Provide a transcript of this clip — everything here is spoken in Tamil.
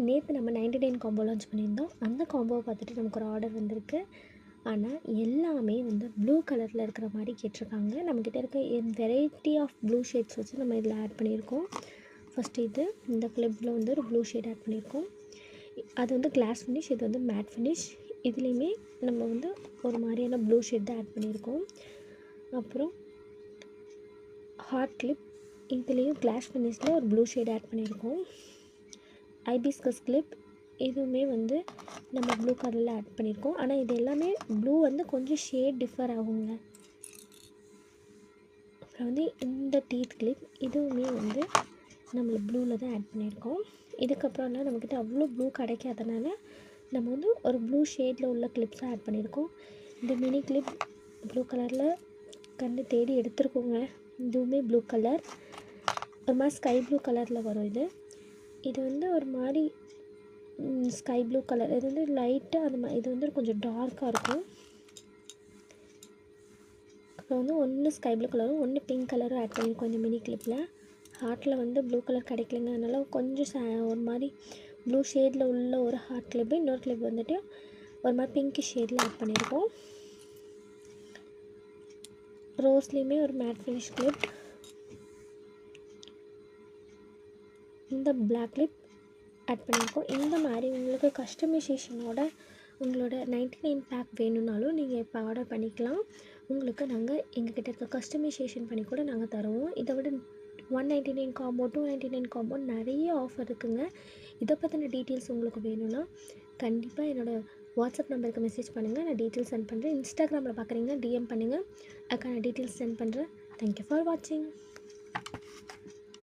நேற்று நம்ம 99 காம்போ லான்ச் பண்ணியிருந்தோம். அந்த காம்போவை பார்த்துட்டு நமக்கு ஒரு ஆர்டர் வந்திருக்கு. ஆனால் எல்லாமே வந்து ப்ளூ கலரில் இருக்கிற மாதிரி கேட்டிருக்காங்க. நம்மக்கிட்ட இருக்க வெரைட்டி ஆஃப் ப்ளூ ஷேட்ஸ் வச்சு நம்ம இதில் ஆட் பண்ணியிருக்கோம். ஃபஸ்ட்டு இந்த கிளிப்பில் வந்து ஒரு ப்ளூ ஷேட் ஆட் பண்ணியிருக்கோம். அது வந்து கிளாஸ் ஃபினிஷ், இது வந்து மேட் ஃபினிஷ். இதுலேயுமே நம்ம வந்து ஒரு மாதிரியான ப்ளூ ஷேட் தான் ஆட் பண்ணியிருக்கோம். அப்புறம் ஹார்ட் கிளிப், இதுலேயும் கிளாஸ் ஃபினிஷில் ஒரு ப்ளூ ஷேட் ஆட் பண்ணியிருக்கோம். ஐபிஸ்கஸ் கிளிப், இதுவுமே வந்து நம்ம ப்ளூ கலரில் ஆட் பண்ணியிருக்கோம். ஆனால் இது எல்லாமே ப்ளூ வந்து கொஞ்சம் ஷேட் டிஃபர் ஆகுங்க. அப்புறம் வந்து இந்த டீத் கிளிப், இதுவுமே வந்து நம்ம ப்ளூவில் தான் ஆட் பண்ணியிருக்கோம். இதுக்கப்புறம்லாம் நம்மக்கிட்ட அவ்வளோ ப்ளூ கிடைக்காதனால நம்ம வந்து ஒரு ப்ளூ ஷேடில் உள்ள கிளிப்ஸை ஆட் பண்ணியிருக்கோம். இந்த மினி கிளிப் ப்ளூ கலரில் கண்டு தேடி எடுத்துருக்கோங்க. இதுவுமே ப்ளூ கலர், ஒரு மாதிரி ஸ்கை ப்ளூ கலரில் வரும். இது வந்து ஒரு மாதிரி ஸ்கை ப்ளூ கலர், இது வந்து லைட்டாக அது இது வந்து கொஞ்சம் டார்க்காக இருக்கும். அப்புறம் வந்து ஒன்று ஸ்கை ப்ளூ கலரும் ஒன்று பிங்க் கலரும் ஆட் பண்ணியிருக்கோம் இந்த மினி கிளிப்பில். ஹார்ட்டில் வந்து ப்ளூ கலர் கிடைக்கலங்க, அதனால் கொஞ்சம் ஒரு மாதிரி ப்ளூ ஷேடில் உள்ள ஒரு ஹார்ட் கிளிப்பு, இன்னொரு கிளிப் வந்துட்டு ஒரு மாதிரி பிங்க் ஷேடில் ஆட் பண்ணியிருக்கோம். ரோஸ்லேயுமே ஒரு மேட் ஃபினிஷ் கிளிப், இந்த பிளாக் கிளிப் ஆட் பண்ணியிருக்கோம். இந்த மாதிரி உங்களுக்கு கஸ்டமைசேஷனோட உங்களோட 99 பேக் வேணும்னாலும் நீங்கள் இப்போ ஆர்டர் பண்ணிக்கலாம். உங்களுக்கு நாங்கள் எங்ககிட்ட இருக்க கஸ்டமைசேஷன் பண்ணி கூட நாங்கள் தருவோம். இதை விட 199 காம்போ, 299 காம்போ நிறைய ஆஃபர் இருக்குங்க. இதை பற்றின டீட்டெயில்ஸ் உங்களுக்கு வேணும்னா கண்டிப்பாக என்னோடய வாட்ஸ்அப் நம்பருக்கு மெசேஜ் பண்ணுங்கள், நான் டீட்டெயில்ஸ் சென்ட் பண்ணுறேன். இன்ஸ்டாகிராமில் பார்க்குறீங்கன்னா டிஎம் பண்ணுங்கள், அதுக்கான டீட்டெயில்ஸ் சென்ட் பண்ணுறேன். தேங்க்யூ ஃபார் வாட்சிங்.